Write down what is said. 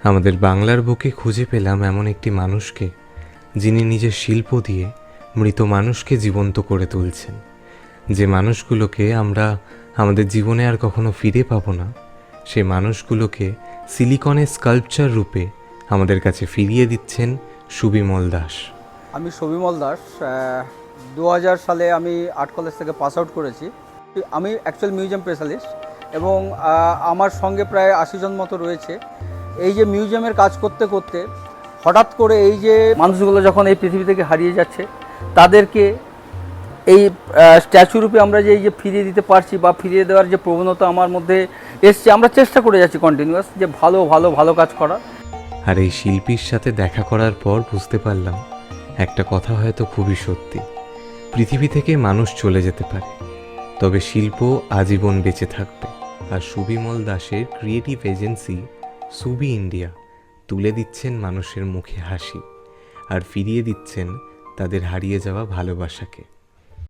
আমাদের বাংলার বুকে খুঁজে পেলাম এমন একটি মানুষকে, যিনি নিজের শিল্প দিয়ে মৃত মানুষকে জীবন্ত করে তুলছেন। যে মানুষগুলোকে আমরা আমাদের জীবনে আর কখনো ফিরে পাবো না, সে মানুষগুলোকে সিলিকনের স্কাল্পচার রূপে আমাদের কাছে ফিরিয়ে দিচ্ছেন সুবিমল দাস। আমি সুবিমল দাস। 2000 সালে আমি আর্ট কলেজ থেকে পাস আউট করেছি। আমি অ্যাকচুয়াল মিউজিয়াম স্পেশালিস্ট এবং আমার সঙ্গে প্রায় 80 জন মতো রয়েছে। এই যে মিউজিয়ামের কাজ করতে করতে হঠাৎ করে এই যে মানুষগুলো যখন এই পৃথিবী থেকে হারিয়ে যাচ্ছে, তাদেরকে এই স্ট্যাচু রূপে আমরা যে এই যে ফিরিয়ে দিতে পারছি বা ফিরিয়ে দেওয়ার যে প্রবণতা আমার মধ্যে এসছে, আমরা চেষ্টা করে যাচ্ছি কন্টিনিউয়াস যে ভালো ভালো ভালো কাজ করার। আর এই শিল্পীর সাথে দেখা করার পর বুঝতে পারলাম একটা কথা হয়তো খুবই সত্যি, পৃথিবী থেকে মানুষ চলে যেতে পারে, তবে শিল্প আজীবন বেঁচে থাকবে। আর সুবিমল দাসের ক্রিয়েটিভ এজেন্সি সুবি ইন্ডিয়া তুলে দিচ্ছেন মানুষের মুখে হাসি আর ফিরিয়ে দিচ্ছেন তাদের হারিয়ে যাওয়া ভালোবাসাকে।